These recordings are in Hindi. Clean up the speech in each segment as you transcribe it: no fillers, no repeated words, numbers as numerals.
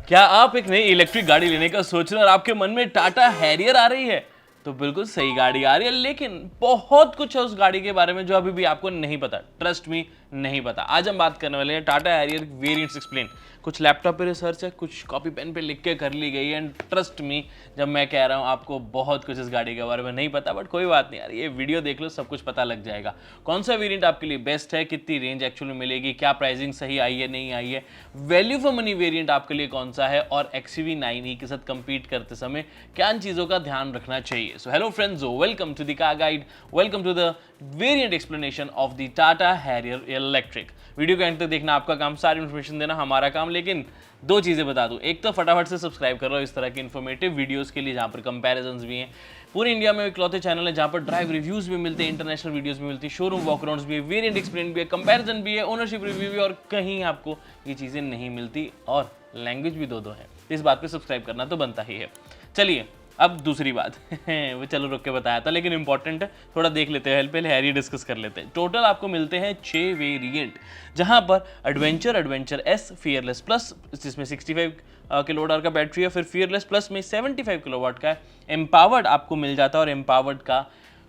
क्या आप एक नई इलेक्ट्रिक गाड़ी लेने का सोच रहे हो और आपके मन में टाटा हैरियर आ रही है? तो बिल्कुल सही गाड़ी आ रही है, लेकिन बहुत कुछ है उस गाड़ी के बारे में जो अभी भी आपको नहीं पता। ट्रस्ट मी, नहीं पता। आज हम बात करने वाले हैं टाटा हैरियर वेरिएंट्स एक्सप्लेन। कुछ लैपटॉप पे रिसर्च है, कुछ कॉपी पेन पे लिख के कर ली गई है, एंड ट्रस्ट मी जब मैं कह रहा हूँ आपको बहुत कुछ इस गाड़ी के बारे में नहीं पता, बट कोई बात नहीं यार, ये वीडियो देख लो, सब कुछ पता लग जाएगा। कौन सा वेरिएंट आपके लिए बेस्ट है, कितनी रेंज एक्चुअली मिलेगी, क्या प्राइसिंग सही आई है नहीं आई है, वैल्यू फॉर मनी वेरिएंट आपके लिए कौन सा है, और XUV9E के साथ कंपीट करते समय क्या इन चीज़ों का ध्यान रखना चाहिए। So hello friends, welcome to the car guide, welcome to the variant explanation of the Tata Harrier electric. Video के एंड तक देखना आपका काम, सारी इन्फॉर्मेशन देना हमारा काम। लेकिन दो चीज़ें बता दूं, एक तो फटाफट से सब्सक्राइब कर लो इस तरह की इन्फॉर्मेटिव वीडियोस के लिए जहां पर कंपैरिजंस भी हैं। पूरे इंडिया में इकलौते चैनल है जहां पर ड्राइव रिव्यूज भी मिलते हैं, इंटरनेशनल वीडियोस भी मिलती है, शोरूम वॉकअराउंड्स भी है, वेरिएंट एक्सप्लेन भी है, कंपैरिजन भी है, ओनरशिप रिव्यू भी, और कहीं आपको ये चीज़ें नहीं मिलती, और लैंग्वेज भी दो है। इस बात पर सब्सक्राइब करना तो बनता ही है। चलिए अब दूसरी बात वो चलो रुक के बताया था, लेकिन इंपॉर्टेंट है, थोड़ा देख लेते हैं, पहले हैरी डिस्कस कर लेते हैं। टोटल आपको मिलते हैं 6 वेरिएंट, जहां पर एडवेंचर एस, फियरलेस प्लस जिसमें 65 किलोवाट आवर का बैटरी है, फिर फियरलेस प्लस में 75 किलोवाट का है, एम्पावर्ड आपको मिल जाता है, और एम्पावर्ड का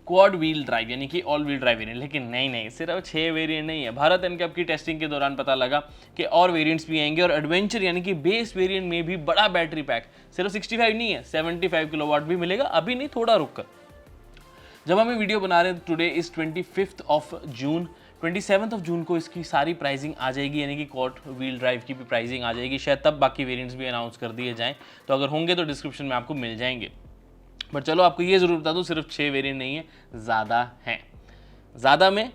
क्वाड व्हील ड्राइव यानी कि ऑल व्हील ड्राइव वेरिएंट। लेकिन नहीं, सिर्फ 6 वेरिएंट नहीं है। भारत एनकैप की टेस्टिंग के दौरान पता लगा कि और वेरिएंट्स भी आएंगे, और एडवेंचर यानी कि बेस वेरिएंट में भी बड़ा बैटरी पैक, सिर्फ 65 नहीं है, 75 किलोवाट भी मिलेगा। अभी नहीं, थोड़ा रुक कर। जब हम वीडियो बना रहे हैं, today is 25 of June, 27 of June को इसकी सारी प्राइसिंग आ जाएगी, यानी कि क्वाड व्हील ड्राइव की भी प्राइसिंग आ जाएगी। शायद तब बाकी वेरिएंट्स भी अनाउंस कर दिए जाएं, तो अगर होंगे तो डिस्क्रिप्शन में आपको मिल जाएंगे। बट चलो आपको ये जरूर बता दूं, सिर्फ 6 वेरिएंट नहीं है, ज़्यादा हैं। ज़्यादा में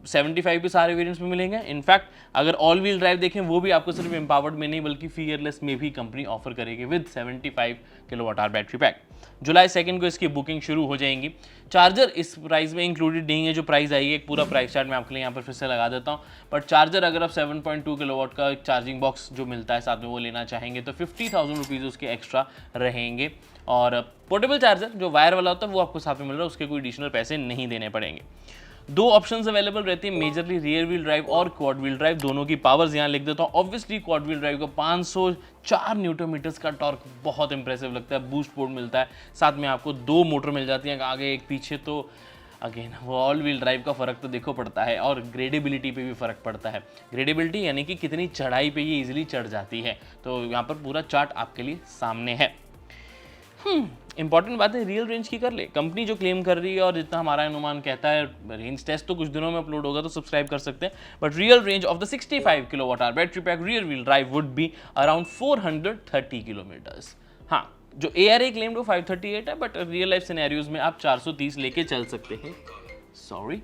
75 भी सारे वेरिएंट्स में मिलेंगे। इनफैक्ट अगर ऑल व्हील ड्राइव देखें, वो भी आपको सिर्फ एम्पावर्ड में नहीं बल्कि फियरलेस में भी कंपनी ऑफर करेगी with 75 kilowatt hour battery pack. जुलाई 2 को इसकी बुकिंग शुरू हो जाएंगी। चार्जर इस प्राइस में इंक्लूडेड नहीं है, जो प्राइस आई है, एक पूरा प्राइस चार्ट मैं आपके लिए यहाँ पर फिर से लगा देता हूँ। बट चार्जर अगर आप 7.2 किलोवाट का चार्जिंग बॉक्स जो मिलता है साथ में वो लेना चाहेंगे तो 50,000 रुपीज़ उसके एक्स्ट्रा रहेंगे। और पोर्टेबल चार्जर जो वायर वाला होता है वो आपको साथ में मिल रहा है, उसके कोई एडिशनल पैसे नहीं देने पड़ेंगे। दो ऑप्शंस अवेलेबल रहती है, मेजरली रियर व्हील ड्राइव और क्वाड व्हील ड्राइव। दोनों की पावर्स यहाँ लिख देता हूँ। ऑब्वियसली क्वाड व्हील ड्राइव का 504 न्यूटन मीटर्स का टॉर्क बहुत इंप्रेसिव लगता है, बूस्ट पोर्ट मिलता है, साथ में आपको 2 मोटर मिल जाती हैं, आगे एक पीछे। तो अगेन वो ऑल व्हील ड्राइव का फर्क तो देखो पड़ता है, और ग्रेडेबिलिटी पे भी फर्क पड़ता है। ग्रेडेबिलिटी यानी कि कितनी चढ़ाई पे ये इजीली चढ़ जाती है, तो यहाँ पर पूरा चार्ट आपके लिए सामने है। इंपॉर्टेंट बात है, रियल रेंज की कर ले, कंपनी जो क्लेम कर रही है और जितना हमारा अनुमान कहता है। रेंज टेस्ट तो कुछ दिनों में अपलोड होगा, तो सब्सक्राइब कर सकते हैं। But real range of the 65 kilowatt hour battery pack rear wheel drive would be around 430 kilometres. हाँ, जो ARA क्लेम्ड वो 538 है, बट रियल लाइफ सिनेरियोज में आप 430 लेके चल सकते हैं। सॉरी।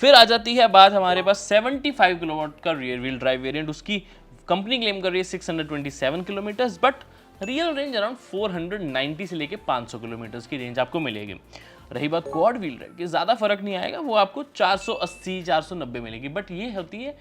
फिर आ जाती है बात हमारे पास 75 किलोवाट का रियर व्हील ड्राइव वेरिएंट। उसकी कंपनी क्लेम कर रही है 627 kilometres, but real range around 490 से लेके 500 किलोमीटर्स की रेंज आपको मिलेगी। रही बात क्वाड व्हील ड्राइव की, ज़्यादा फर्क नहीं आएगा, वो आपको 480 490 मिलेगी। बट ये होती है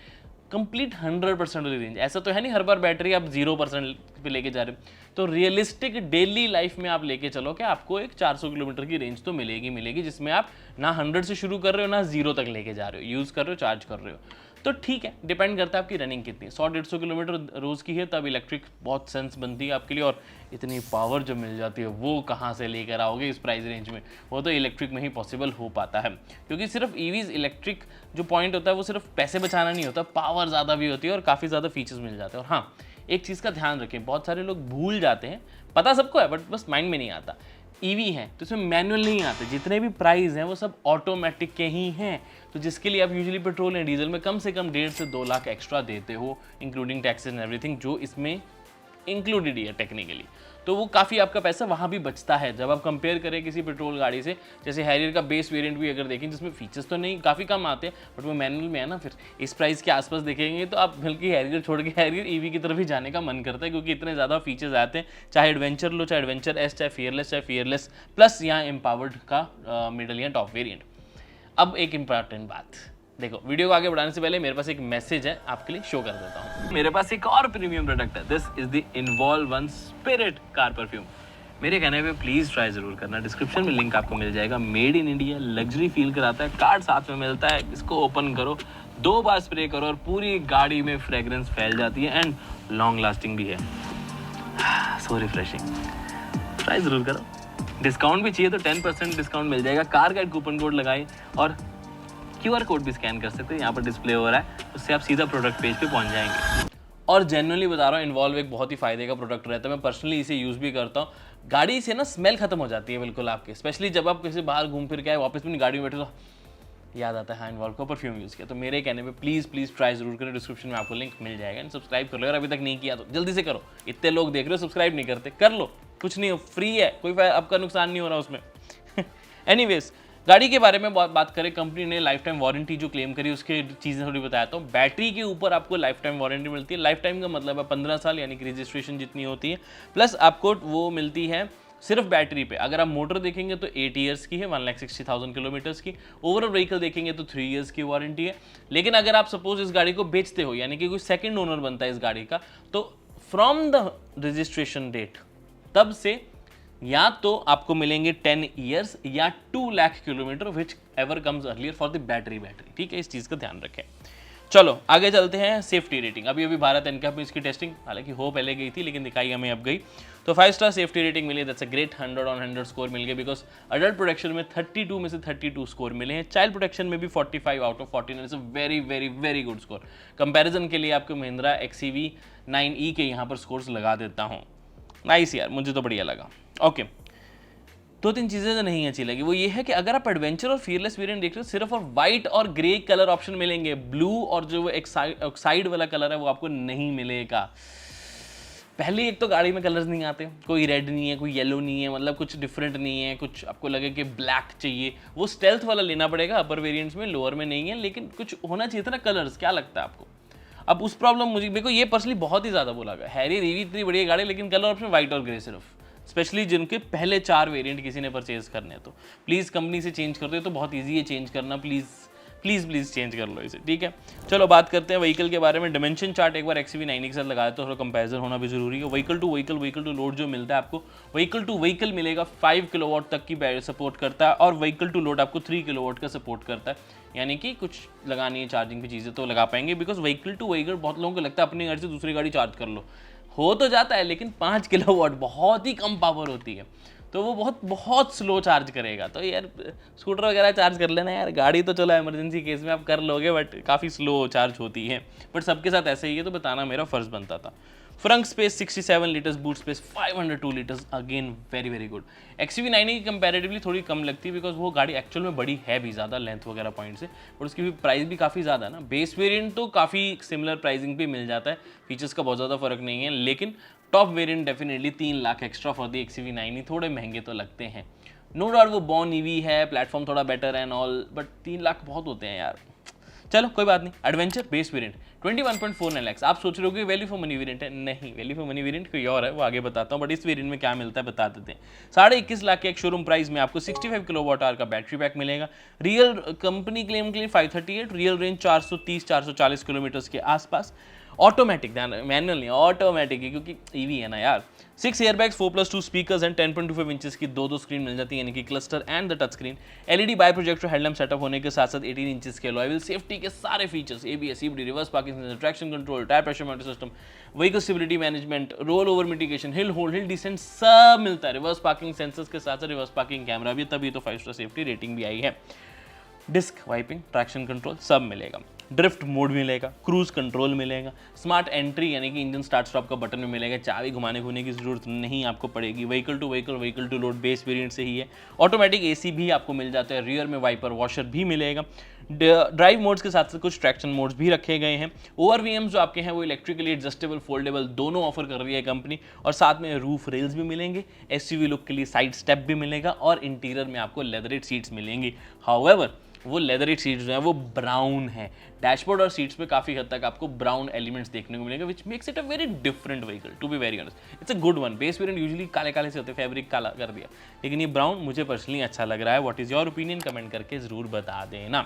कंप्लीट 100% वाली रेंज। ऐसा तो है नहीं हर बार बैटरी आप 0% पे लेके जा रहे हो, तो रियलिस्टिक डेली लाइफ में आप लेके चलो कि आपको एक 400 किलोमीटर की रेंज तो मिलेगी, जिसमें आप ना 100 से शुरू कर रहे हो ना 0 तक लेके जा रहे हो, यूज़ कर रहे हो, चार्ज कर रहे हो। तो ठीक है, डिपेंड करता है आपकी रनिंग कितनी। 100-150 किलोमीटर रोज़ की है तब इलेक्ट्रिक बहुत सेंस बनती है आपके लिए, और इतनी पावर जो मिल जाती है वो कहाँ से लेकर आओगे इस प्राइस रेंज में, वो तो इलेक्ट्रिक में ही पॉसिबल हो पाता है। क्योंकि सिर्फ ईवीज इलेक्ट्रिक जो पॉइंट होता है वो सिर्फ पैसे बचाना नहीं होता, पावर ज़्यादा भी होती है और काफ़ी ज़्यादा फीचर्स मिल जाते हैं। और हाँ, एक चीज़ का ध्यान रखें, बहुत सारे लोग भूल जाते हैं, पता सबको है बट बस माइंड में नहीं आता। ईवी है तो इसमें मैनुअल नहीं आते, जितने भी प्राइस हैं वो सब ऑटोमेटिक के ही हैं, तो जिसके लिए आप यूजुअली पेट्रोल या डीजल में कम से कम 1.5 से 2 लाख एक्स्ट्रा देते हो, इंक्लूडिंग टैक्सेस एंड एवरीथिंग, जो इसमें इंक्लूडेड ही है टेक्निकली। तो वो काफ़ी आपका पैसा वहाँ भी बचता है जब आप कंपेयर करें किसी पेट्रोल गाड़ी से। जैसे हैरियर का बेस वेरिएंट भी अगर देखें, जिसमें फीचर्स तो नहीं काफ़ी कम आते हैं, बट वो मैनुअल में है ना, फिर इस प्राइस के आसपास देखेंगे तो आप बल्कि हैरियर छोड़ के हैरियर ईवी की तरफ ही जाने का मन करता है, क्योंकि इतने ज़्यादा फीचर्स आते हैं। चाहे एडवेंचर लो, चाहे एडवेंचर एस, चाहे फियरलेस प्लस यहाँ एम्पावर्ड का मिडल या टॉप वेरिएंट। अब एक इंपॉर्टेंट बात देखो, वीडियो को आगे बढ़ाने से पहले मेरे पास एक मैसेज है, आपके लिए शो कर देता हूँ। मेरे पास एक और प्रीमियम प्रोडक्ट है, this is the involve one spirit car perfume. मेरे कहने पे प्लीज़ ट्राई ज़रूर करना, डिस्क्रिप्शन में लिंक आपको मिल जाएगा। Made in India, luxury feel कराता है, कार्ड साथ में मिलता है। इसको ओपन करो, 2 बार स्प्रे करो और पूरी गाड़ी में फ्रेग्रेंस फैल जाती है, एंड लॉन्ग लास्टिंग भी है। सो रिफ्रेशिंग, ट्राई ज़रूर करो। डिस्काउंट भी चाहिए तो 10% डिस्काउंट मिल जाएगा। कार गाइड कूपन कोड लगाएं और QR कोड भी स्कैन कर सकते हैं, यहाँ पर डिस्प्ले हो रहा है, उससे आप सीधा प्रोडक्ट पेज पे पहुंच जाएंगे। और जेन्युइनली बता रहा हूँ, इन्वॉल्व एक बहुत ही फायदे का प्रोडक्ट रहता है। मैं पर्सनली इसे यूज़ भी करता हूँ। गाड़ी से ना स्मेल खत्म हो जाती है बिल्कुल आपके, स्पेशली जब आप किसी बाहर घूम फिर के आए, वापस अपनी गाड़ी में बैठे तो याद आता है हाँ इन्वॉल्व को परफ्यूम यूज़ किया। तो मेरे कहने पे प्लीज़ ट्राई ज़रूर करें। डिस्क्रिप्शन में आपको लिंक मिल जाएगा। एंड सब्सक्राइब कर लो अगर अभी तक नहीं किया तो जल्दी से करो। इतने लोग देख रहे हो सब्सक्राइब नहीं करते, कर लो, कुछ नहीं हो, फ्री है, कोई आपका नुकसान नहीं हो रहा उसमें। एनीवेज, गाड़ी के बारे में बात करें, कंपनी ने लाइफ टाइम वारंटी जो क्लेम करी उसके चीज़ें थोड़ी बताया। बैटरी के ऊपर आपको लाइफ टाइम वारंटी मिलती है। लाइफ टाइम का मतलब है 15 साल, यानी कि रजिस्ट्रेशन जितनी होती है, प्लस आपको वो मिलती है सिर्फ बैटरी पे। अगर आप मोटर देखेंगे तो 8 ईयर्स की है, 1,60,000 किलोमीटर्स की। ओवरऑल व्हीकल देखेंगे तो 3 ईयर्स की वारंटी है। लेकिन अगर आप सपोज इस गाड़ी को बेचते हो, यानी कि कोई सेकंड ओनर बनता है इस गाड़ी का, तो फ्रॉम द रजिस्ट्रेशन डेट तब से या तो आपको मिलेंगे 10 ईयर्स या 2 lakh kilometre, which ever comes earlier for the battery. ठीक है, इस चीज़ का ध्यान रखें। चलो आगे चलते हैं। सेफ्टी रेटिंग, अभी भारत एनकैप में इसकी टेस्टिंग हालांकि हो पहले गई थी, लेकिन दिखाई हमें अब गई। तो 5 स्टार सेफ्टी रेटिंग मिली, that's a great. 100 on 100 score मिल गया, बिकॉज अडल्ट प्रोटेक्शन में 32 में से 32 स्कोर मिले हैं। चाइल्ड प्रोटेक्शन में भी 45 out of 49, it's a very good score. Comparison के लिए आपको महिंद्रा XEV 9e के यहाँ पर स्कोर्स लगा देता हूँ। नाइस यार, मुझे तो बढ़िया लगा। ओके, 2-3 चीज़ें जो नहीं अच्छी लगी वो ये है कि अगर आप एडवेंचर और फियरलेस वेरिएंट देख रहे हो, सिर्फ और वाइट और ग्रे कलर ऑप्शन मिलेंगे। ब्लू और जो ऑक्साइड वाला कलर है वो आपको नहीं मिलेगा। पहले एक तो गाड़ी में कलर्स नहीं आते, कोई रेड नहीं है, कोई येलो नहीं है, मतलब कुछ डिफरेंट नहीं है, कुछ आपको लगे कि ब्लैक चाहिए, वो स्टेल्थ वाला लेना पड़ेगा अपर वेरिएंट्स में, लोअर में नहीं है। लेकिन कुछ होना चाहिए था ना कलर्स, क्या लगता है आपको? अब उस प्रॉब्लम मुझे, मेरे को ये पर्सनली बहुत ही ज़्यादा बोला गया, हैरियर ईवी इतनी बढ़िया गाड़ी लेकिन कलर ऑप्शन वाइट और ग्रे सिर्फ, स्पेशली जिनके पहले 4 वेरिएंट किसी ने परचेज करने हैं। तो प्लीज़ कंपनी से चेंज कर दो, तो बहुत ईजी है चेंज करना। प्लीज़ चेंज कर लो इसे, ठीक है। चलो बात करते हैं व्हीकल के बारे में। डिमेंशन चार्ट एक बार XEV 9e के साथ लगाया तो थोड़ा कंपैरिजन होना भी जरूरी है। व्हीकल टू लोड जो मिलता है आपको, व्हीकल टू व्हीकल मिलेगा 5 किलोवाट तक की बैटरी सपोर्ट करता है, और व्हीकल टू लोड आपको 3 किलोवाट का सपोर्ट करता है। यानी कि कुछ लगानी है चार्जिंग की चीज़ें तो लगा पाएंगे, बिकॉज व्हीकल टू व्हीकल बहुत लोगों को लगता है अपनी गाड़ी से दूसरी गाड़ी चार्ज कर लो, हो तो जाता है, लेकिन 5 किलोवाट बहुत ही कम पावर होती है, तो वो बहुत स्लो चार्ज करेगा। तो यार स्कूटर वगैरह चार्ज कर लेना यार, गाड़ी तो चलो इमरजेंसी केस में आप कर लोगे, बट काफ़ी स्लो चार्ज होती है। बट सबके साथ ऐसे ही है, तो बताना मेरा फर्ज बनता था। Front space 67 litres, boot space 502 litres, again very good. XEV 9e की कंपैरेटिवली थोड़ी कम लगती है, बिकॉज वो गाड़ी एक्चुअल में बड़ी है भी ज़्यादा लेंथ वगैरह पॉइंट से, और उसकी भी प्राइस भी काफ़ी ज़्यादा है ना। बेस वेरिएंट तो काफ़ी सिमिलर प्राइसिंग पे मिल जाता है, फीचर्स का बहुत ज़्यादा फर्क नहीं है, लेकिन top variant definitely 3 lakh extra for the XEV 9e, थोड़े महंगे तो लगते हैं। नो डाउट वो बॉर्न ईवी है, प्लेटफॉर्म थोड़ा बेटर है एंड ऑल, बट 3 लाख बहुत होते हैं यार। चलो कोई बात नहीं। Adventure base variant 21.49 lakh. आप सोच रहे हो कि वैल्यू फॉर मनी वेरिएंट है, नहीं, वैल्यू फॉर मनी वेरिएंट कोई और है, वो आगे बताता हूँ, बट इस वेरिएंट में क्या मिलता है बता देते हैं। 21.5 लाख के एक शोरूम प्राइस में आपको 65 किलोवाट आवर का बैटरी पैक मिलेगा। रियल कंपनी क्लेम के लिए 538, रियल रेंज 430-440 किलोमीटर के आसपास। ऑटोमेटिक, ध्यान मैनुअल नहीं, ऑटोमेटिक है क्योंकि ईवी है ना यार। 6 एयरबैग्स, 4+2 स्पीकर्स एंड 10.25 इंचेस की दो स्क्रीन मिल जाती है, यानी कि cluster and the touch screen. LED bi projector headlamp setup होने के साथ साथ 18 इंचेस के अलॉय व्हील, सेफ्टी के सारे features, ABS, CBD, reverse parking sensor, traction control, tyre pressure monitor system, vehicle stability management, roll over mitigation, hill hold, hill descent, सब मिलता है। रिवर्स पार्किंग सेंसर्स के साथ साथ रिवर्स पार्किंग कैमरा भी, तभी तो 5 स्टार सेफ्टी रेटिंग भी आई है। डिस्क वाइपिंग, ट्रैक्शन कंट्रोल सब मिलेगा। ड्रिफ्ट मोड मिलेगा, क्रूज कंट्रोल मिलेगा, स्मार्ट एंट्री यानी कि इंजन स्टार्ट स्टॉप का बटन में मिलेगा, चाबी घुमाने घूमने की जरूरत नहीं आपको पड़ेगी। Vehicle to load base variant से ही है। ऑटोमेटिक AC भी आपको मिल जाता है, रियर में वाइपर वॉशर भी मिलेगा। ड्राइव मोड्स के साथ साथ कुछ ट्रैक्शन मोड्स भी रखे गए हैं। ORVM जो आपके हैं वो इलेक्ट्रिकली एडजस्टेबल, फोल्डेबल दोनों ऑफर कर रही है कंपनी, और साथ में रूफ रेल्स भी मिलेंगे, SUV लुक के लिए साइड स्टेप भी मिलेगा, और इंटीरियर में आपको लेदरेट सीट्स मिलेंगी। हाउएवर वो लेदरी सीट्स जो है वो ब्राउन है। डैशबोर्ड और सीट्स पे काफ़ी हद तक आपको ब्राउन एलिमेंट्स देखने को मिलेंगे, which makes it a very different vehicle, to be very honest. It's a good one. Base variant usually काले काले से होते हैं, फैब्रिक काला कर दिया, लेकिन ये ब्राउन मुझे पर्सनली अच्छा लग रहा है। What is your opinion, comment करके ज़रूर बता देना।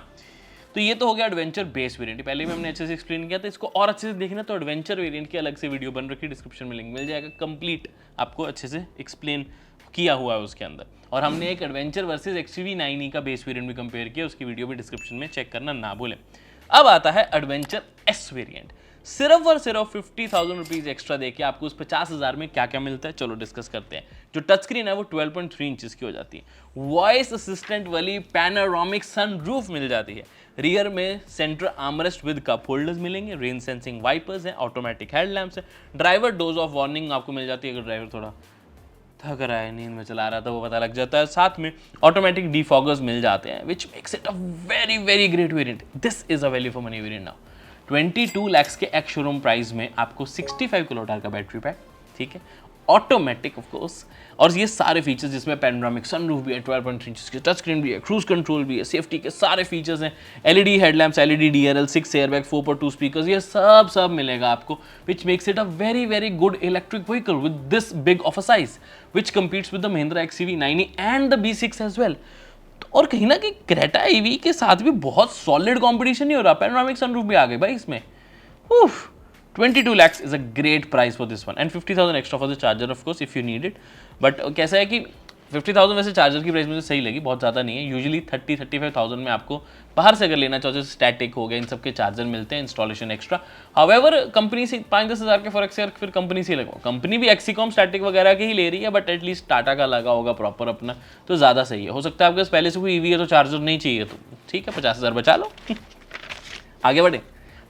तो ये तो हो गया एडवेंचर बेस वेरिएंट, पहले भी हमने अच्छे से एक्सप्लेन किया था। इसको और अच्छे से देखना तो एडवेंचर वेरिएंट की अलग से वीडियो बन रखी है, डिस्क्रिप्शन में लिंक मिल जाएगा, कंप्लीट आपको अच्छे से एक्सप्लेन किया हुआ है उसके अंदर। और हमने एक एडवेंचर वर्सेस XEV 9e का बेस वेरिएंट भी कंपेयर किया, उसकी वीडियो भी डिस्क्रिप्शन में चेक करना ना भूलें। अब आता है एडवेंचर S वेरिएंट। सिर्फ और सिर्फ 50,000 रुपीज एक्स्ट्रा देके आपको उस 50,000 में क्या क्या मिलता है, चलो डिस्कस करते हैं। जो टच स्क्रीन है वो 12.3 इंचेस की हो जाती है, वॉइस असिस्टेंट वाली पैनोरामिक सनरूफ मिल जाती है, रियर में centre armrest with cup holders मिलेंगे, रेन सेंसिंग वाइपर्स हैं, ऑटोमेटिक हेडलैम्प्स है, ड्राइवर डोज ऑफ वार्निंग आपको मिल जाती है अगर ड्राइवर थोड़ा थक रहा है, नींद में चला रहा था, वो पता लग जाता है। साथ में ऑटोमेटिक डिफॉगर्स मिल जाते हैं, विच makes it a very very great variant. This is a value for money variant now. 22 lakhs के एक्स शोरूम प्राइस में आपको 65 किलोवाट का बैटरी पैक, ठीक है, ऑटोमेटिक ऑफ कोर्स, और ये सारे फीचर्स जिसमें पैनोरामिक सनरूफ भी है, 12.3 इंच की टच स्क्रीन भी है, क्रूज कंट्रोल भी है, सेफ्टी के सारे फीचर्स हैं, LED headlamps, LED DRL, 6 airbag, 4x2 speakers, ये सब मिलेगा आपको, विच makes it a very very good electric vehicle with this big of a size, which competes with the Mahindra XCV 90 and the B6 as well। और कहीं ना कहीं क्रेटा ईवी के साथ भी बहुत सॉलिड कंपटीशन नहीं हो रहा, पैनोरामिक सनरूफ भी आ गए भाई इसमें। उफ, 22 lakhs is a great price for this one and 50,000 extra for the charger of course if you need it। but कैसा है कि 50,000 वैसे चार्जर की प्राइस मुझे सही लगी, बहुत ज़्यादा नहीं है, यूजुअली 30-35,000 में आपको बाहर से अगर लेना चाहो, जैसे स्टैटिक हो गया, इन सब के चार्जर मिलते हैं, इंस्टॉलेशन एक्स्ट्रा। हाउएवर कंपनी से 5-10 हज़ार के फर्क से फिर कंपनी से लगवाओ, कंपनी भी एक्सीकॉम स्टैटिक वगैरह के ही ले रही है, बट एटलीस्ट टाटा का लगा होगा प्रॉपर अपना, तो ज़्यादा सही है। हो सकता है आपके पास पहले से कोई ईवी है तो चार्जर नहीं चाहिए, तो ठीक है 50,000 बचा लो। आगे बढ़े,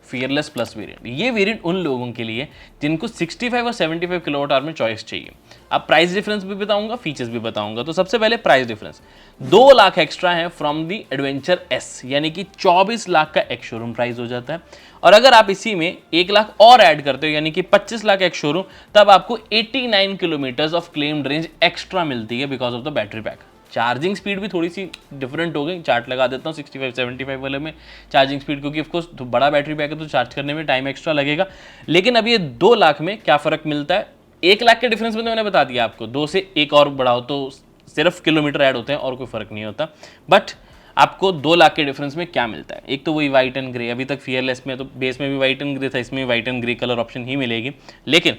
फियरलेस प्लस वेरिएंट। ये वेरिएंट उन लोगों के लिए जिनको 65 और 75 किलोवाट आवर में चॉइस चाहिए। अब प्राइस डिफरेंस भी बताऊंगा, फीचर्स भी बताऊंगा। तो सबसे पहले प्राइस डिफरेंस, 2 लाख एक्स्ट्रा है फ्रॉम दी एडवेंचर एस, यानी कि 24 लाख का एक्स शोरूम प्राइस हो जाता है। और अगर आप इसी में 1 लाख और ऐड करते हो, यानी कि 25 लाख एक्स शोरूम, तब आपको 89 kilometres of claimed range extra मिलती है because of the battery pack. Charging speed भी थोड़ी सी डिफरेंट हो गई, चार्ट लगा देता हूँ 65-75 वाले में चार्जिंग स्पीड, क्योंकि ऑफकोर्स बड़ा बैटरी पैक है तो चार्ज करने में टाइम एक्स्ट्रा लगेगा। लेकिन अब ये 2 लाख में क्या फ़र्क मिलता है, 1 लाख के डिफरेंस में तो मैंने बता दिया आपको, 2 से 1 और बढ़ाओ तो सिर्फ किलोमीटर ऐड होते हैं और कोई फ़र्क नहीं होता। बट आपको 2 लाख के डिफरेंस में क्या मिलता है, एक तो वही वाइट एंड ग्रे, अभी तक फियरलेस में तो बेस में भी वाइट एंड ग्रे था, इसमें white and grey colour option ही मिलेगी, लेकिन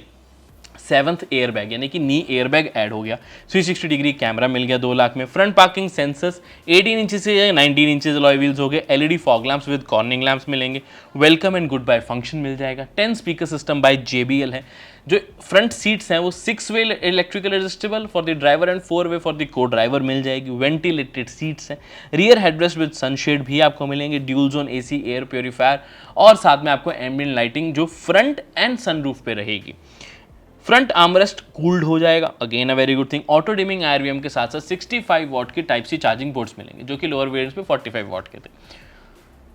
7th एयरबैग यानी कि नी एयरबैग ऐड हो गया, 360 डिग्री कैमरा मिल गया 2 लाख में, फ्रंट पार्किंग सेंसर्स 18 इंचेस से 19 इंचेस अलॉय व्हील्स हो गए, LED fog lamps with cornering lamps मिलेंगे, welcome and goodbye function मिल जाएगा, 10 स्पीकर सिस्टम बाय JBL है, जो फ्रंट सीट्स हैं वो 6 way electrical adjustable for the driver and 4 way for the co driver मिल जाएगी, वेंटिलेटेड सीट्स हैं, रियर हेडरेस्ट विद सनशेड भी आपको मिलेंगे, dual zone AC air purifier, और साथ में आपको एम्बिएंट लाइटिंग जो फ्रंट एंड सनरूफ पे रहेगी। फ्रंट आर्मरेस्ट कूल्ड हो जाएगा, again a very good thing. Auto dimming IRVM के साथ साथ 65 वॉट की टाइप सी चार्जिंग पोर्ट्स मिलेंगे, जो कि लोअर वेरिएंट्स पे 45 वॉट के थे।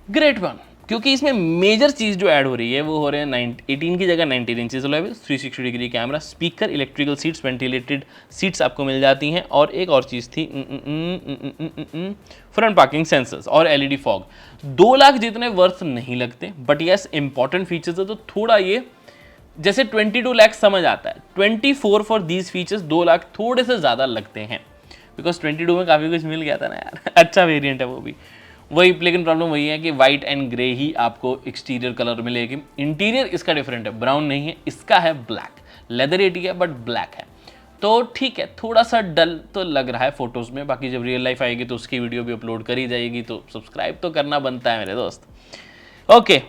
ग्रेट वन, क्योंकि इसमें मेजर चीज़ जो ऐड हो रही है वो हो रहे हैं 18 की जगह 19 inches alloy wheels, 360 degree camera, speaker, electrical seats, ventilated seats आपको मिल जाती हैं, और एक और चीज़ थी फ्रंट पार्किंग सेंसर्स और LED फॉग। 2 लाख जितने वर्थ नहीं लगते, बट यस इंपॉर्टेंट फीचर्स है, तो थोड़ा ये जैसे 22 लाख समझ आता है, 24 फॉर दीज फीचर्स 2 लाख थोड़े से ज़्यादा लगते हैं, बिकॉज 22 में काफ़ी कुछ मिल गया था ना यार। अच्छा वेरिएंट है वो भी, वही, लेकिन प्रॉब्लम वही है कि वाइट एंड ग्रे ही आपको एक्सटीरियर कलर मिलेगी। इंटीरियर इसका डिफरेंट है, ब्राउन नहीं है, इसका है ब्लैक, लेदर एटी है बट ब्लैक है, तो ठीक है थोड़ा सा डल तो लग रहा है फोटोज़ में, बाकी जब रियल लाइफ आएगी तो उसकी वीडियो भी अपलोड करी जाएगी, तो सब्सक्राइब तो करना बनता है मेरे दोस्त। ओके,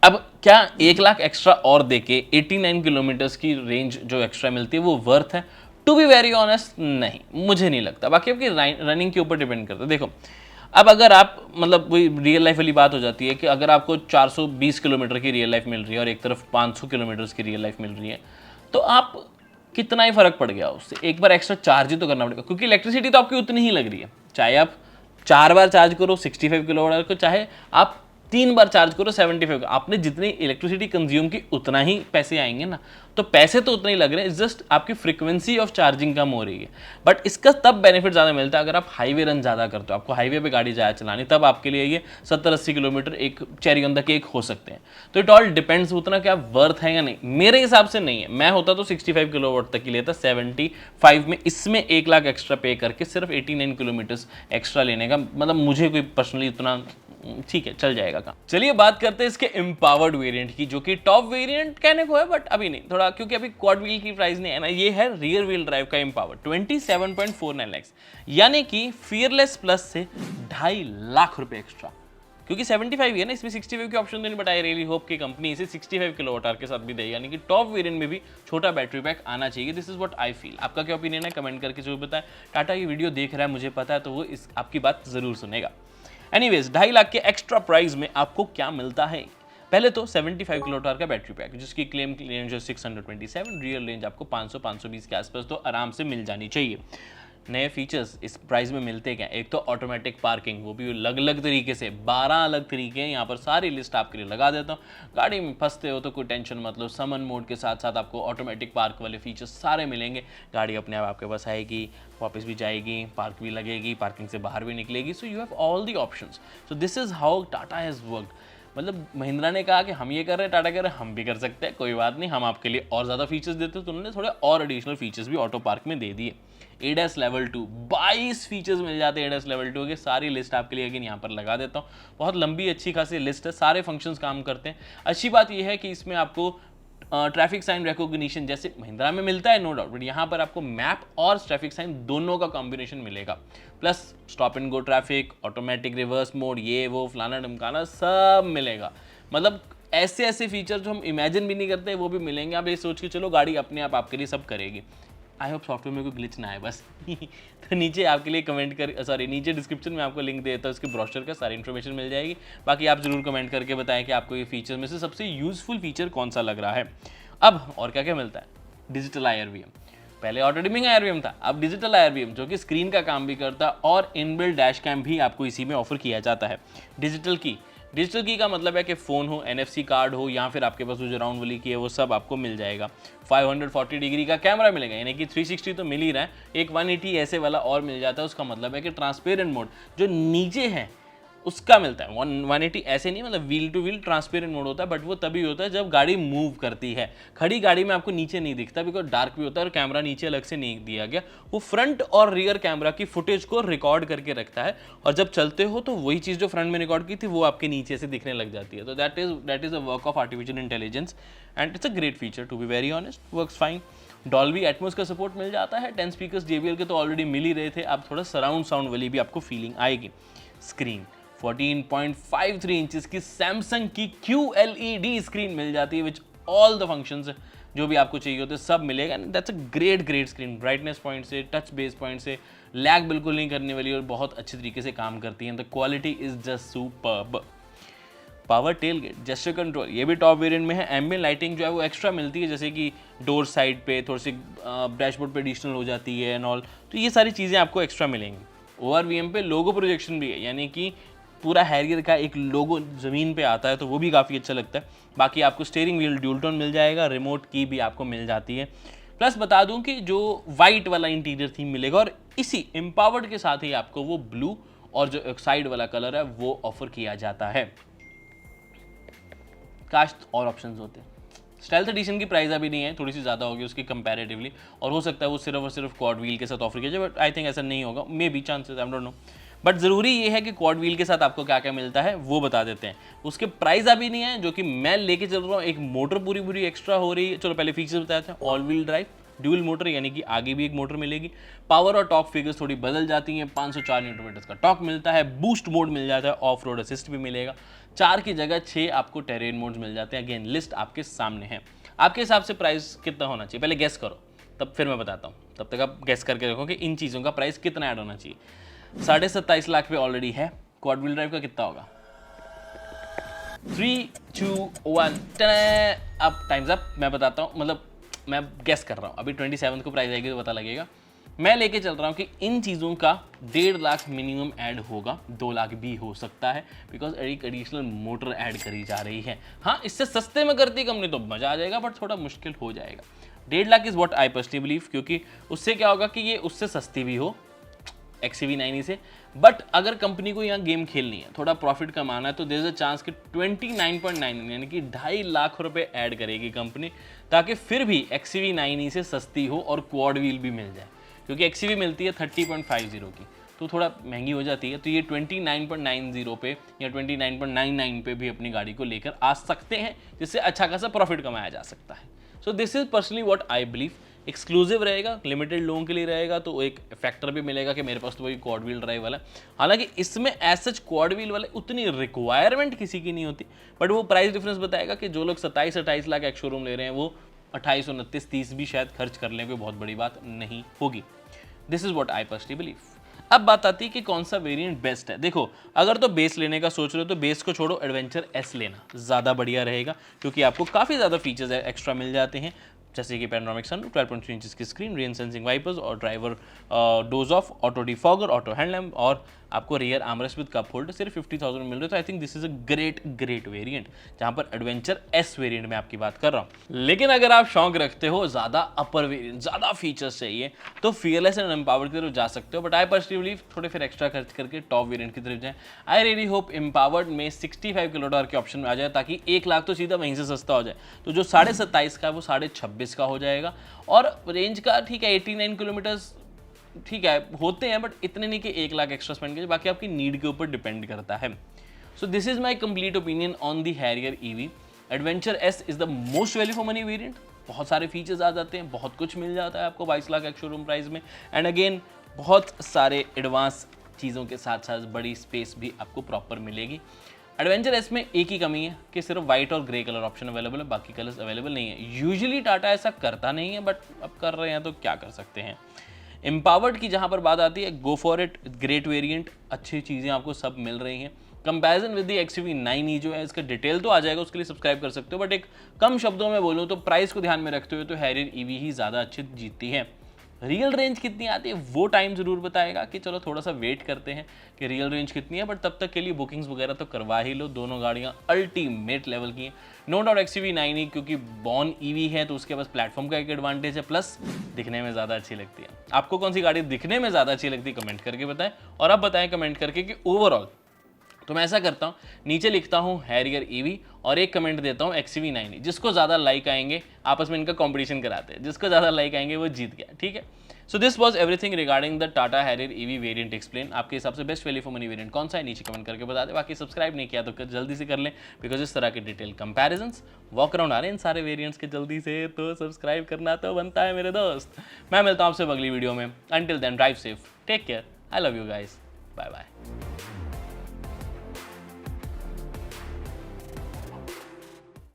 अब क्या 1 लाख एक्स्ट्रा और देके 89 किलोमीटर्स की रेंज जो एक्स्ट्रा मिलती है वो वर्थ है? टू बी वेरी ऑनेस्ट नहीं, मुझे नहीं लगता। बाकी आपकी रनिंग के ऊपर डिपेंड करता है। देखो, अब अगर आप मतलब वही रियल लाइफ वाली बात हो जाती है कि अगर आपको 420 किलोमीटर की रियल लाइफ मिल रही है और एक तरफ 500 किलोमीटर्स की रियल लाइफ मिल रही है, तो आप कितना ही फर्क पड़ गया उससे, एक बार एक्स्ट्रा चार्ज ही तो करना पड़ेगा, क्योंकि इलेक्ट्रिसिटी तो आपकी उतनी ही लग रही है, चाहे आप 4 बार चार्ज करो 65 किलोवाट आवर को, चाहे आप 3 बार चार्ज करो 75, आपने जितनी इलेक्ट्रिसिटी कंज्यूम की उतना ही पैसे आएंगे ना, तो पैसे तो उतने ही लग रहे हैं, जस्ट आपकी फ्रीक्वेंसी ऑफ चार्जिंग कम हो रही है। बट इसका तब बेनिफिट ज़्यादा मिलता है अगर आप हाईवे रन ज़्यादा करते हो, आपको हाईवे पे गाड़ी ज़्यादा चलानी, तब आपके लिए ये 70-80 किलोमीटर एक चेरी ऑन द केक हो सकते हैं। तो इट ऑल डिपेंड्स उतना क्या वर्थ है या नहीं, मेरे हिसाब से नहीं है। मैं होता तो 65 किलोवाट तक की लेता, 75 में इसमें 1 लाख एक्स्ट्रा पे करके सिर्फ 89 किलोमीटर्स एक्स्ट्रा लेने का, मतलब मुझे कोई पर्सनली उतना ठीक है चल जाएगा काम। चलिए बात करते हैं इसके एम्पावर्ड वेरिएंट की, जो कि टॉप वेरिएंट कहने को है बट अभी नहीं, थोड़ा क्योंकि अभी क्वाड व्हील की प्राइस नहीं है ना। ये है रियर व्हील ड्राइव का एम्पावर्ड 27.49 लाख, यानी कि फियरलेस प्लस से 2.5 लाख रुपए एक्स्ट्रा। क्योंकि 75 ही है ना, इसमें 65 के ऑप्शन नहीं, बट आई रियली होप कि कंपनी इसे 65 किलोवाट आवर के साथ भी दे, यानी कि टॉप वेरिएंट में भी छोटा बैटरी पैक आना चाहिए। This is what I feel. आपका क्या ओपिनियन है, कमेंट करके जरूर बताएं। टाटा ये वीडियो देख रहा है, मुझे पता है, तो वो इस आपकी बात जरूर सुनेगा। एनीवेज, 2.5 लाख के एक्स्ट्रा प्राइस में आपको क्या मिलता है? पहले तो 75 किलोवाट आवर का बैटरी पैक, जिसकी क्लेम रेंज है 627, रियल रेंज आपको 500-520 के आसपास तो आराम से मिल जानी चाहिए। नए फीचर्स इस प्राइस में मिलते क्या? एक तो ऑटोमेटिक पार्किंग, वो भी अलग अलग तरीके से, 12 अलग तरीके हैं, यहाँ पर सारी लिस्ट आपके लिए लगा देता हूँ। गाड़ी में फंसते हो तो कोई टेंशन मत लो, समन मोड के साथ साथ आपको ऑटोमेटिक पार्क वाले फीचर्स सारे मिलेंगे। गाड़ी अपने आप आपके पास आएगी, वापस भी जाएगी, पार्क भी लगेगी, पार्किंग से बाहर भी निकलेगी। So you have all the options. So this is how Tata has worked. मतलब महिंद्रा ने कहा कि हम ये कर रहे हैं, टाटा कह रहे हैं हम भी कर सकते हैं, कोई बात नहीं, हम आपके लिए और ज़्यादा फीचर्स देते हैं। तो उन्होंने थोड़े और एडिशनल फीचर्स भी ऑटो पार्क में दे दिए। ADAS लेवल 2 22 फीचर्स मिल जाते हैं ADAS लेवल 2 के। सारी लिस्ट आपके लिए अगेन यहाँ पर लगा देता हूँ। बहुत लंबी अच्छी खासी लिस्ट है, सारे फंक्शंस काम करते हैं। अच्छी बात यह है कि इसमें आपको ट्रैफिक साइन रिकॉग्निशन जैसे महिंद्रा में मिलता है, नो डाउट, बट यहाँ पर आपको मैप और ट्रैफिक साइन दोनों का कॉम्बिनेशन मिलेगा। Plus stop and go traffic, automatic reverse mode, ये वो फलाना ढमकाना सब मिलेगा। मतलब ऐसे ऐसे फीचर जो हम इमेजिन भी नहीं करते वो भी मिलेंगे। आप ये सोच के चलो गाड़ी अपने आप आपके लिए सब करेगी। आई होप सॉफ्टवेयर में कोई ग्लिच ना आए बस। तो नीचे आपके लिए कमेंट कर, सॉरी नीचे डिस्क्रिप्शन में आपको लिंक देता हूँ, उसके ब्रोशर का सारी इन्फॉर्मेशन मिल जाएगी। बाकी आप जरूर कमेंट करके बताएं कि आपको ये फीचर में से सबसे यूजफुल फीचर कौन सा लग रहा है। अब और क्या क्या मिलता है? Digital IRVM। पहले ऑटो डिमिंग IRVM था, अब डिजिटल IRVM जो कि स्क्रीन का काम भी करता है, और इनबिल्ट डैश कैम भी आपको इसी में ऑफर किया जाता है। डिजिटल की का मतलब है कि फ़ोन हो, NFC कार्ड हो, या फिर आपके पास जो राउंड वाली की है वो सब आपको मिल जाएगा। 540 डिग्री का कैमरा मिलेगा, यानी कि 360 तो मिल ही रहा है, एक 180 ऐसे वाला और मिल जाता है। उसका मतलब है कि ट्रांसपेरेंट मोड जो नीचे है उसका मिलता है। 180 ऐसे नहीं, मतलब wheel two wheel transparent mode होता है, बट वो तभी होता है जब गाड़ी मूव करती है। खड़ी गाड़ी में आपको नीचे नहीं दिखता, बिकॉज डार्क भी होता है और कैमरा नीचे अलग से नहीं दिया गया। वो फ्रंट और रियर कैमरा की फुटेज को रिकॉर्ड करके रखता है, और जब चलते हो तो वही चीज़ जो फ्रंट में रिकॉर्ड की थी वो आपके नीचे से दिखने लग जाती है। तो that is a work of artificial intelligence and it's a great feature, to be very honest, works fine. Dolby Atmos का सपोर्ट मिल जाता है। 10 स्पीकर्स JBL के तो ऑलरेडी मिल ही रहे थे, अब थोड़ा सराउंड साउंड वाली भी आपको फीलिंग आएगी। स्क्रीन 14.53 इंचेस की सैमसंग की QLED स्क्रीन मिल जाती है, विच ऑल द फंक्शंस जो भी आपको चाहिए होते सब मिलेगा। That's a great screen, brightness point से, टच बेस पॉइंट से, लैग बिल्कुल नहीं करने वाली और बहुत अच्छी तरीके से काम करती है। The quality is just superb. Power tailgate, gesture control, ये भी टॉप वेरिएंट में है। एम्बिएंट लाइटिंग जो है वो एक्स्ट्रा मिलती है, जैसे कि डोर साइड पे थोड़ी सी डैशबोर्ड पे एडिशनल हो जाती है एंड ऑल, तो ये सारी चीज़ें आपको एक्स्ट्रा मिलेंगी। ORVM पे लोगो प्रोजेक्शन भी है, यानी कि पूरा हैरियर का एक लोगो ज़मीन पे आता है, तो वो भी काफ़ी अच्छा लगता है। बाकी आपको स्टीयरिंग व्हील ड्यूल टोन मिल जाएगा, रिमोट की भी आपको मिल जाती है। प्लस बता दूं कि जो वाइट वाला इंटीरियर थीम मिलेगा, और इसी एम्पावर्ड के साथ ही आपको वो ब्लू और जो साइड वाला कलर है वो ऑफर किया जाता है। काश और ऑप्शंस होते। स्टाइल्थ एडिशन की प्राइस अभी नहीं है, थोड़ी सी ज़्यादा होगी उसकी कंपैरेटिवली, और हो सकता है वो सिर्फ और सिर्फ क्वाड व्हील के साथ ऑफर किया जाए, बट आई थिंक ऐसा नहीं होगा, may be chances, I don't know. But ज़रूरी ये है कि क्वाड व्हील के साथ आपको क्या क्या मिलता है वो बता देते हैं। उसके प्राइस अभी नहीं है, जो कि मैं लेके चल रहा हूँ। एक मोटर पूरी एक्स्ट्रा हो रही है। चलो पहले फीचर्स बताते हैं। All wheel drive, dual motor, यानी कि आगे भी एक मोटर मिलेगी। पावर और टॉर्क फिगर्स थोड़ी बदल जाती हैं। 504 न्यूटन का टॉर्क मिलता है। बूस्ट मोड मिल जाता है, ऑफ रोड असिस्ट भी मिलेगा। 4 की जगह 6 आपको टेरेन मोड्स मिल जाते हैं। अगेन लिस्ट आपके सामने है। आपके हिसाब से प्राइस कितना होना चाहिए पहले गेस करो, तब फिर मैं बताता हूँ। तब तक आप गेस करके रखो कि इन चीज़ों का प्राइस कितना ऐड होना चाहिए। 27.5 लाख पे ऑलरेडी है। क्वाड व्हील ड्राइव का कितना होगा? 3, 2, 1 अब टाइम्स अप। मैं बताता हूँ, मतलब मैं गेस कर रहा हूँ। अभी 27 को प्राइस आएगी तो पता लगेगा। मैं लेके चल रहा हूँ कि इन चीज़ों का 1.5 लाख मिनिमम ऐड होगा, 2 लाख भी हो सकता है, बिकॉज एक एडिशनल मोटर ऐड करी जा रही है। हाँ, इससे सस्ते में करती कंपनी तो मज़ा आ जाएगा, बट थोड़ा मुश्किल हो जाएगा। 1.5 lakh is what I personally believe, क्योंकि उससे क्या होगा कि ये उससे सस्ती भी हो XCV9 से। बट अगर कंपनी को यहाँ गेम खेलनी है, थोड़ा प्रॉफिट कमाना है, तो देयर इज अ चांस कि 29.9 यानी कि 2.5 लाख रुपए ऐड करेगी कंपनी, ताकि फिर भी XCV9 से सस्ती हो और क्वाड व्हील भी मिल जाए। क्योंकि XCV मिलती है 30.50 की, तो थोड़ा महंगी हो जाती है। तो ये 29.90 पे या 29.99 पे भी अपनी गाड़ी को लेकर आ सकते हैं, जिससे अच्छा खासा प्रॉफिट कमाया जा सकता है। So this is personally what I believe exclusive रहेगा, लिमिटेड लोगों के लिए रहेगा, तो एक फैक्टर भी मिलेगा कि मेरे पास तो वही क्वाड व्हील ड्राइव वाला है। हालांकि इसमें एज सच क्वाड व्हील वाले उतनी रिक्वायरमेंट किसी की नहीं होती, बट वो प्राइस डिफरेंस बताएगा कि जो लोग 27-28 लाख एक शोरूम ले रहे हैं वो 28, 29, 30 भी शायद खर्च कर लें, कोई बहुत बड़ी बात नहीं होगी। This is what I personally believe. अब बात आती है कि कौन सा वेरिएंट बेस्ट है। देखो, अगर तो बेस लेने का सोच रहे हो तो बेस को छोड़ो, एडवेंचर एस लेना ज़्यादा बढ़िया रहेगा, क्योंकि आपको काफ़ी ज़्यादा फीचर्स एक्स्ट्रा मिल जाते हैं, जैसे कि पैनोरामिक सनरूफ, 12.3 इंचेस की स्क्रीन, रेन सेंसिंग वाइपर्स और driver doze off, auto defogger, auto headlamp और आपको rear armrest with cup holder सिर्फ 50,000 में मिल रहे हैं। तो I think this is a great variant, जहां पर एडवेंचर एस वेरिएंट में आपकी बात कर रहा हूं। लेकिन अगर आप शौक रखते हो ज़्यादा अपर वेरिएंट, ज़्यादा फीचर्स चाहिए, तो फियरलेस एंड एम्पावर्ड की तरफ जा सकते हो, बट आई पर्सनली बिलीव थोड़े फिर एक्स्ट्रा खर्च करके टॉप वेरिएंट की तरफ जाएं। आई रियली होप एम्पावर्ड में 65 किलोवाट के ऑप्शन में आ जाए, ताकि 1 लाख तो सीधा वहीं से सस्ता हो जाए, तो जो 27.5 का है वो 26.5 का हो जाएगा। और रेंज का ठीक है 89 किलोमीटर्स ठीक है होते हैं, बट इतने नहीं कि 1 लाख एक्स्ट्रा स्पेंड कीजिए, बाकी आपकी नीड के ऊपर डिपेंड करता है। So this is my complete opinion on the Harrier EV. Adventure S is the most value for money variant. बहुत सारे फीचर्स आ जाते हैं, बहुत कुछ मिल जाता है आपको 22 लाख एक शोरूम प्राइस में, एंड अगेन बहुत सारे एडवांस चीज़ों के साथ साथ बड़ी स्पेस भी आपको प्रॉपर मिलेगी। एडवेंचर एस में एक ही कमी है कि सिर्फ वाइट और ग्रे कलर ऑप्शन अवेलेबल है, बाकी कलर्स अवेलेबल नहीं है। यूजुअली टाटा ऐसा करता नहीं है, बट अब कर रहे हैं तो क्या कर सकते हैं। एम्पावर्ड की जहां पर बात आती है, go for it, great variant, अच्छी चीज़ें आपको सब मिल रही हैं। कंपैरिजन विद दी XUV9e जो है, इसका डिटेल तो आ जाएगा, उसके लिए सब्सक्राइब कर सकते हो, बट एक कम शब्दों में बोलूँ तो प्राइस को ध्यान में रखते हुए तो हैरियर ईवी ही ज़्यादा अच्छी जीतती है। रियल रेंज कितनी आती है वो टाइम ज़रूर बताएगा, कि चलो थोड़ा सा वेट करते हैं कि रियल रेंज कितनी है, बट तब तक के लिए बुकिंग्स वगैरह तो करवा ही लो। दोनों गाड़ियाँ अल्टीमेट लेवल की हैं, नो डाउट। XUV9e क्योंकि बॉर्न ईवी है तो उसके पास प्लेटफॉर्म का एक एडवांटेज है, प्लस दिखने में ज़्यादा अच्छी लगती है। आपको कौन सी गाड़ी दिखने में ज़्यादा अच्छी लगती है कमेंट करके बताएं, और अब बताएं कमेंट करके कि ओवरऑल। तो मैं ऐसा करता हूँ, नीचे लिखता हूँ हैरियर ईवी और एक कमेंट देता हूँ XUV9e। जिसको ज़्यादा लाइक आएंगे, आपस में इनका कंपटीशन कराते हैं, जिसको ज़्यादा लाइक आएंगे वो जीत गया, ठीक है। So this was everything regarding the Tata Harrier EV variant explain. आपके हिसाब से best value for money variant कौन सा है, नीचे कमेंट करके बता दें। बाकी सब्सक्राइब नहीं किया तो जल्दी से कर लें, बिकॉज इस तरह के डिटेल कंपैरिजंस वॉक अराउंड आ रहे हैं इन सारे वेरिएंट्स के जल्दी से, तो सब्सक्राइब करना तो बनता है मेरे दोस्त। मैं मिलता हूँ आपसे अगली वीडियो में। Until then drive safe, take care, I love you guys, bye bye.